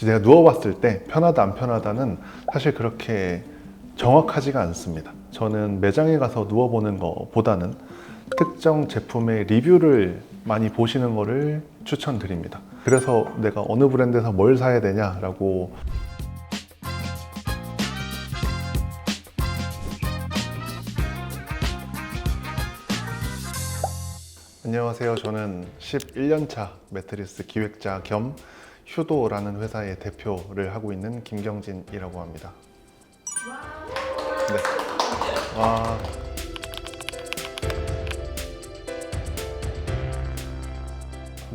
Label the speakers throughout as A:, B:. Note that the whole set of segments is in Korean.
A: 제가 누워봤을 때 편하다 안 편하다는 사실 그렇게 정확하지가 않습니다. 저는 매장에 가서 누워보는 것보다는 특정 제품의 리뷰를 많이 보시는 것을 추천드립니다. 그래서 내가 어느 브랜드에서 뭘 사야 되냐라고 안녕하세요. 저는 11년차 매트리스 기획자 겸 휴도라는 회사의 대표를 하고 있는 김경진이라고 합니다. 네.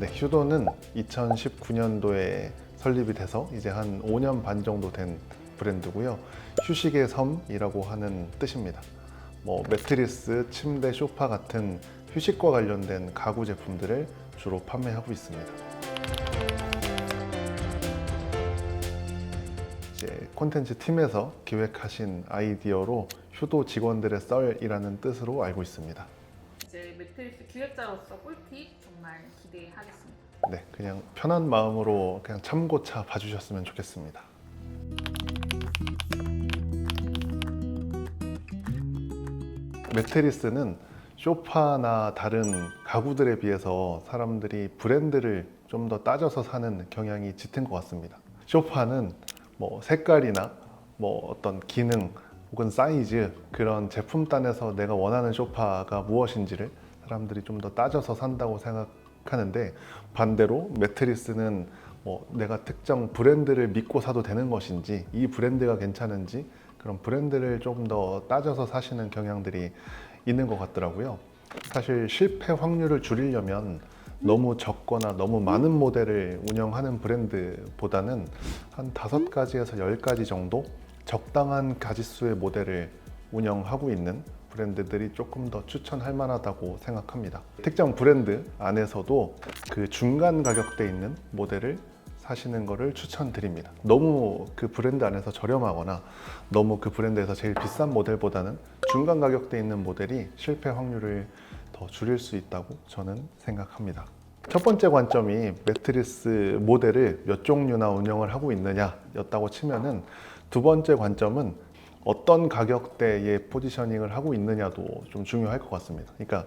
A: 네, 휴도는 2019년도에 설립이 돼서 이제 한 5년 반 정도 된 브랜드고요. 휴식의 섬이라고 하는 뜻입니다. 매트리스, 침대, 소파 같은 휴식과 관련된 가구 제품들을 주로 판매하고 있습니다. 이제 콘텐츠 팀에서 기획하신 아이디어로 휴도 직원들의 썰이라는 뜻으로 알고 있습니다.
B: 이제 매트리스 기획자로서 꿀팁 정말 기대하겠습니다.
A: 네, 그냥 편한 마음으로 그냥 참고차 봐주셨으면 좋겠습니다. 매트리스는 소파나 다른 가구들에 비해서 사람들이 브랜드를 좀 더 따져서 사는 경향이 짙은 것 같습니다. 소파는 색깔이나 어떤 기능 혹은 사이즈, 그런 제품단에서 내가 원하는 소파가 무엇인지를 사람들이 좀 더 따져서 산다고 생각하는데, 반대로 매트리스는 내가 특정 브랜드를 믿고 사도 되는 것인지, 이 브랜드가 괜찮은지, 그런 브랜드를 좀 더 따져서 사시는 경향들이 있는 것 같더라고요. 사실 실패 확률을 줄이려면 너무 적거나 너무 많은 모델을 운영하는 브랜드보다는 한 5가지에서 10가지 정도 적당한 가지수의 모델을 운영하고 있는 브랜드들이 조금 더 추천할 만하다고 생각합니다. 특정 브랜드 안에서도 그 중간 가격대에 있는 모델을 사시는 것을 추천드립니다. 너무 그 브랜드 안에서 저렴하거나 너무 그 브랜드에서 제일 비싼 모델보다는 중간 가격대에 있는 모델이 실패 확률을 더 줄일 수 있다고 저는 생각합니다. 첫 번째 관점이 매트리스 모델을 몇 종류나 운영을 하고 있느냐였다고 치면은, 두 번째 관점은 어떤 가격대에 포지셔닝을 하고 있느냐도 좀 중요할 것 같습니다. 그러니까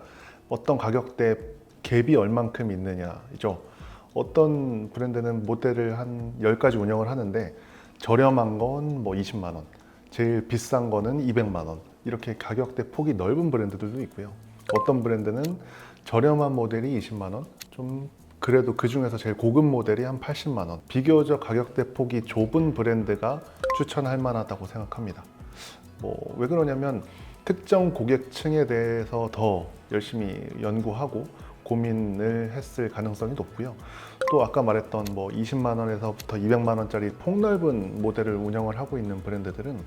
A: 어떤 가격대 갭이 얼만큼 있느냐죠. 어떤 브랜드는 모델을 한 10가지 운영을 하는데 저렴한 건 20만 원, 제일 비싼 거는 200만 원, 이렇게 가격대 폭이 넓은 브랜드들도 있고요. 어떤 브랜드는 저렴한 모델이 20만 원, 좀 그래도 그 중에서 제일 고급 모델이 한 80만 원, 비교적 가격대 폭이 좁은 브랜드가 추천할 만하다고 생각합니다. 왜 그러냐면 특정 고객층에 대해서 더 열심히 연구하고 고민을 했을 가능성이 높고요. 또 아까 말했던 20만 원에서부터 200만 원짜리 폭넓은 모델을 운영을 하고 있는 브랜드들은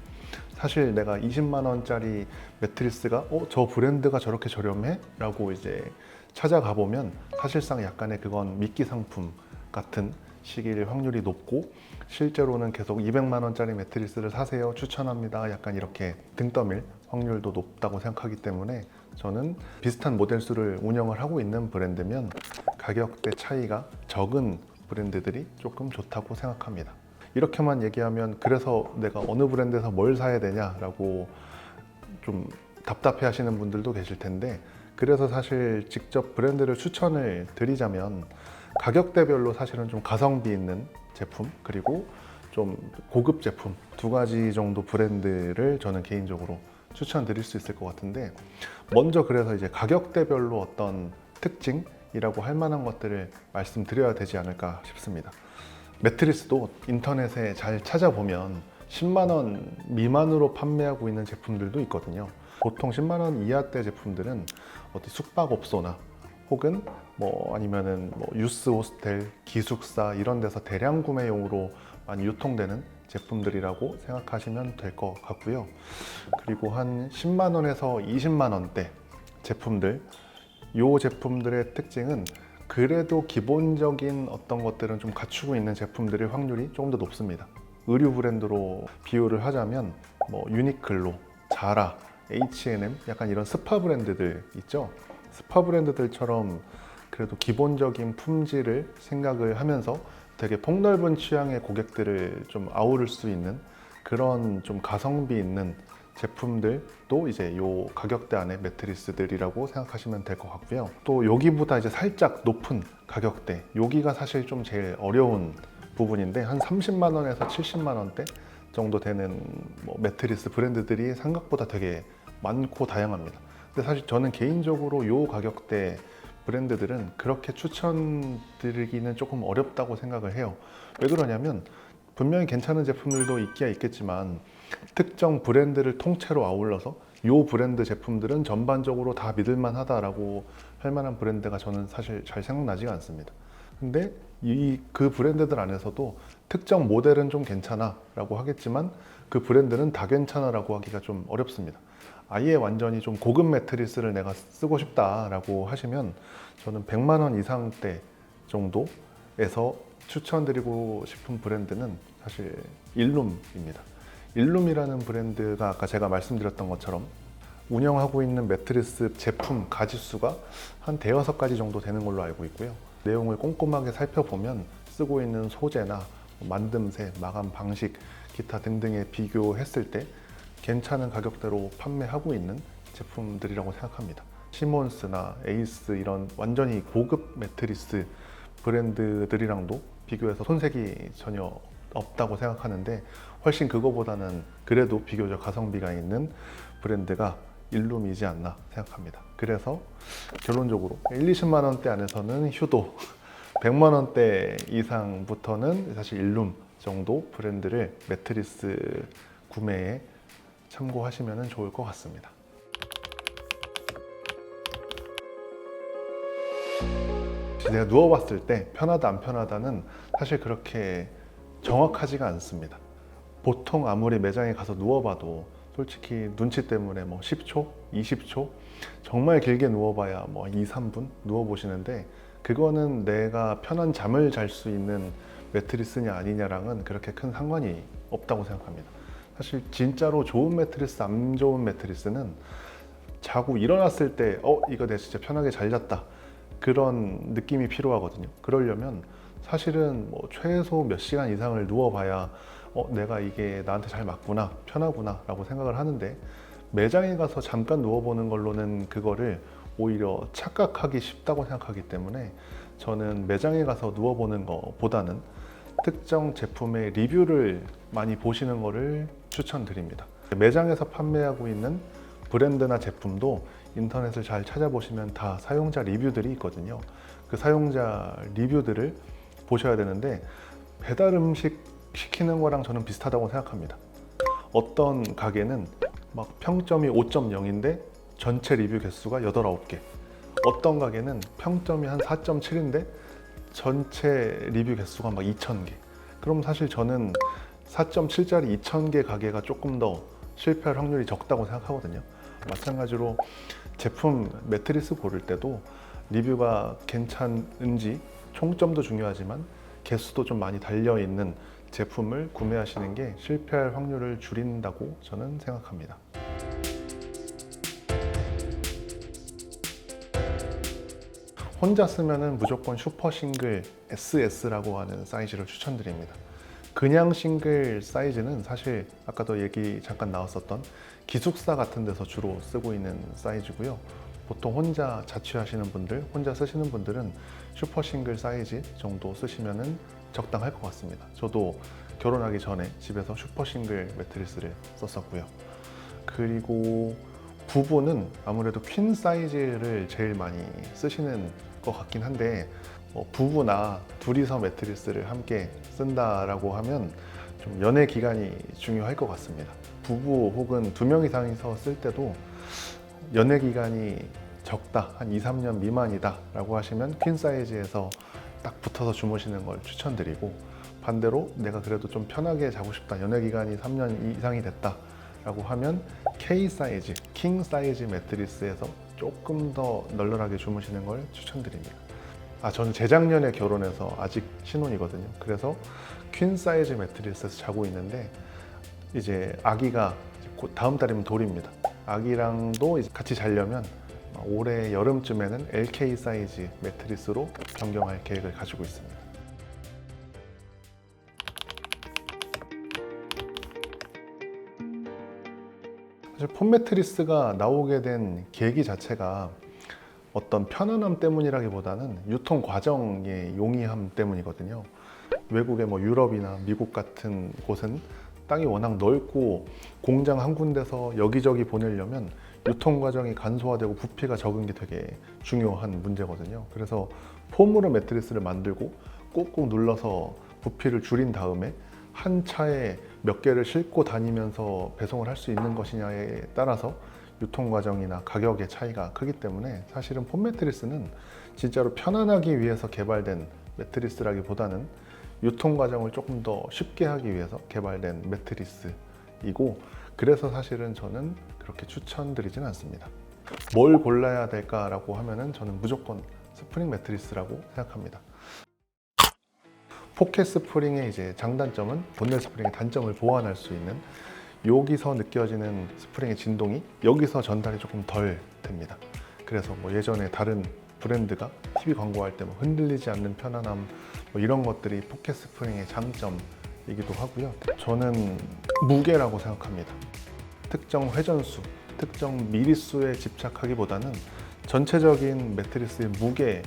A: 사실 내가 20만 원짜리 매트리스가 저 브랜드가 저렇게 저렴해? 라고 이제 찾아가 보면 사실상 약간의 그건 미끼 상품 같은 시기일 확률이 높고, 실제로는 계속 200만 원짜리 매트리스를 사세요, 추천합니다, 약간 이렇게 등 떠밀 확률도 높다고 생각하기 때문에 저는 비슷한 모델 수를 운영을 하고 있는 브랜드면 가격대 차이가 적은 브랜드들이 조금 좋다고 생각합니다. 이렇게만 얘기하면 그래서 내가 어느 브랜드에서 뭘 사야 되냐라고 좀 답답해 하시는 분들도 계실 텐데, 그래서 사실 직접 브랜드를 추천을 드리자면 가격대별로 사실은 좀 가성비 있는 제품, 그리고 좀 고급 제품, 2가지 정도 브랜드를 저는 개인적으로 추천드릴 수 있을 것 같은데, 먼저 그래서 이제 가격대별로 어떤 특징이라고 할 만한 것들을 말씀드려야 되지 않을까 싶습니다. 매트리스도 인터넷에 잘 찾아보면 10만 원 미만으로 판매하고 있는 제품들도 있거든요. 보통 10만 원 이하대 제품들은 어디 숙박업소나 혹은 아니면은 유스 호스텔, 기숙사 이런 데서 대량 구매용으로 많이 유통되는 제품들이라고 생각하시면 될 것 같고요. 그리고 한 10만 원에서 20만 원대 제품들, 이 제품들의 특징은 그래도 기본적인 어떤 것들은 좀 갖추고 있는 제품들의 확률이 조금 더 높습니다. 의류 브랜드로 비유를 하자면 유니클로, 자라, H&M, 약간 이런 스파 브랜드들 있죠. 스파 브랜드들처럼 그래도 기본적인 품질을 생각을 하면서 되게 폭넓은 취향의 고객들을 좀 아우를 수 있는 그런 좀 가성비 있는 제품들도 이제 요 가격대 안에 매트리스들이라고 생각하시면 될 것 같고요. 또 여기보다 이제 살짝 높은 가격대, 여기가 사실 좀 제일 어려운 부분인데 한 30만 원에서 70만 원대 정도 되는 뭐 매트리스 브랜드들이 생각보다 되게 많고 다양합니다. 근데 사실 저는 개인적으로 요 가격대 브랜드들은 그렇게 추천드리기는 조금 어렵다고 생각을 해요. 왜 그러냐면 분명히 괜찮은 제품들도 있기야 있겠지만 특정 브랜드를 통째로 아울러서 요 브랜드 제품들은 전반적으로 다 믿을만 하다라고 할 만한 브랜드가 저는 사실 잘 생각나지가 않습니다. 근데 그 브랜드들 안에서도 특정 모델은 좀 괜찮아 라고 하겠지만 그 브랜드는 다 괜찮아 라고 하기가 좀 어렵습니다. 아예 완전히 좀 고급 매트리스를 내가 쓰고 싶다라고 하시면 저는 100만 원 이상대 정도에서 추천드리고 싶은 브랜드는 사실 일룸입니다. 일룸이라는 브랜드가 아까 제가 말씀드렸던 것처럼 운영하고 있는 매트리스 제품 가짓수가 한 대여섯 가지 정도 되는 걸로 알고 있고요. 내용을 꼼꼼하게 살펴보면 쓰고 있는 소재나 만듦새, 마감 방식, 기타 등등에 비교했을 때 괜찮은 가격대로 판매하고 있는 제품들이라고 생각합니다. 시몬스나 에이스 이런 완전히 고급 매트리스 브랜드들이랑도 비교해서 손색이 전혀 없다고 생각하는데 훨씬 그거보다는 그래도 비교적 가성비가 있는 브랜드가 일룸이지 않나 생각합니다. 그래서 결론적으로 1, 20만 원대 안에서는 휴도, 100만 원대 이상부터는 사실 일룸 정도 브랜드를 매트리스 구매에 참고하시면 좋을 것 같습니다. 내가 누워봤을 때 편하다 안 편하다는 사실 그렇게 정확하지가 않습니다. 보통 아무리 매장에 가서 누워봐도 솔직히 눈치 때문에 뭐 10초, 20초 정말 길게 누워봐야 뭐 2, 3분 누워보시는데 그거는 내가 편한 잠을 잘 수 있는 매트리스냐 아니냐랑은 그렇게 큰 상관이 없다고 생각합니다. 사실 진짜로 좋은 매트리스, 안 좋은 매트리스는 자고 일어났을 때 이거 내가 진짜 편하게 잘 잤다 그런 느낌이 필요하거든요. 그러려면 사실은 뭐 최소 몇 시간 이상을 누워봐야 내가 이게 나한테 잘 맞구나, 편하구나 라고 생각을 하는데 매장에 가서 잠깐 누워보는 걸로는 그거를 오히려 착각하기 쉽다고 생각하기 때문에 저는 매장에 가서 누워보는 것보다는 특정 제품의 리뷰를 많이 보시는 것을 추천드립니다. 매장에서 판매하고 있는 브랜드나 제품도 인터넷을 잘 찾아보시면 다 사용자 리뷰들이 있거든요. 그 사용자 리뷰들을 보셔야 되는데 배달 음식 시키는 거랑 저는 비슷하다고 생각합니다. 어떤 가게는 막 평점이 5.0인데 전체 리뷰 개수가 8, 9개. 어떤 가게는 평점이 한 4.7인데 전체 리뷰 개수가 막 2,000개. 그럼 사실 저는 4.7짜리 2,000개 가게가 조금 더 실패할 확률이 적다고 생각하거든요. 마찬가지로 제품 매트리스 고를 때도 리뷰가 괜찮은지 총점도 중요하지만 개수도 좀 많이 달려있는 제품을 구매하시는 게 실패할 확률을 줄인다고 저는 생각합니다. 혼자 쓰면은 무조건 슈퍼 싱글 SS라고 하는 사이즈를 추천드립니다. 그냥 싱글 사이즈는 사실 아까도 얘기 잠깐 나왔었던 기숙사 같은 데서 주로 쓰고 있는 사이즈고요. 보통 혼자 자취하시는 분들, 혼자 쓰시는 분들은 슈퍼 싱글 사이즈 정도 쓰시면 적당할 것 같습니다. 저도 결혼하기 전에 집에서 슈퍼 싱글 매트리스를 썼었고요. 그리고 부부는 아무래도 퀸 사이즈를 제일 많이 쓰시는 것 같긴 한데 부부나 둘이서 매트리스를 함께 쓴다라고 하면 좀 연애 기간이 중요할 것 같습니다. 부부 혹은 2명 이상이서 쓸 때도 연애 기간이 적다, 한 2, 3년 미만이다 라고 하시면 퀸 사이즈에서 딱 붙어서 주무시는 걸 추천드리고 반대로 내가 그래도 좀 편하게 자고 싶다, 연애 기간이 3년 이상이 됐다 라고 하면 K 사이즈, 킹 사이즈 매트리스에서 조금 더 널널하게 주무시는 걸 추천드립니다. 저는 재작년에 결혼해서 아직 신혼이거든요. 그래서 퀸 사이즈 매트리스에서 자고 있는데 이제 아기가 곧 다음 달이면 돌입니다. 아기랑도 이제 같이 자려면 올해 여름쯤에는 LK 사이즈 매트리스로 변경할 계획을 가지고 있습니다. 사실 폼 매트리스가 나오게 된 계기 자체가 어떤 편안함 때문이라기보다는 유통 과정의 용이함 때문이거든요. 외국의 뭐 유럽이나 미국 같은 곳은 땅이 워낙 넓고 공장 한 군데서 여기저기 보내려면 유통 과정이 간소화되고 부피가 적은 게 되게 중요한 문제거든요. 그래서 폼으로 매트리스를 만들고 꾹꾹 눌러서 부피를 줄인 다음에 한 차에 몇 개를 싣고 다니면서 배송을 할 수 있는 것이냐에 따라서 유통 과정이나 가격의 차이가 크기 때문에 사실은 폼 매트리스는 진짜로 편안하기 위해서 개발된 매트리스라기보다는 유통 과정을 조금 더 쉽게 하기 위해서 개발된 매트리스이고, 그래서 사실은 저는 그렇게 추천드리진 않습니다. 뭘 골라야 될까라고 하면은 저는 무조건 스프링 매트리스라고 생각합니다. 포켓 스프링의 이제 장단점은 본넷 스프링의 단점을 보완할 수 있는, 여기서 느껴지는 스프링의 진동이 여기서 전달이 조금 덜 됩니다. 그래서 뭐 예전에 다른 브랜드가 TV 광고할 때 뭐 흔들리지 않는 편안함, 뭐 이런 것들이 포켓 스프링의 장점이기도 하고요. 저는 무게라고 생각합니다. 특정 회전수, 특정 미리수에 집착하기보다는 전체적인 매트리스의 무게를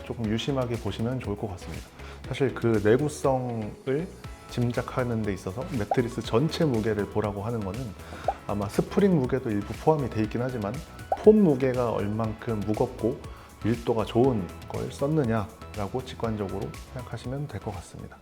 A: 조금 유심하게 보시면 좋을 것 같습니다. 사실 그 내구성을 짐작하는 데 있어서 매트리스 전체 무게를 보라고 하는 거는 아마 스프링 무게도 일부 포함이 돼 있긴 하지만 폼 무게가 얼만큼 무겁고 밀도가 좋은 걸 썼느냐라고 직관적으로 생각하시면 될 것 같습니다.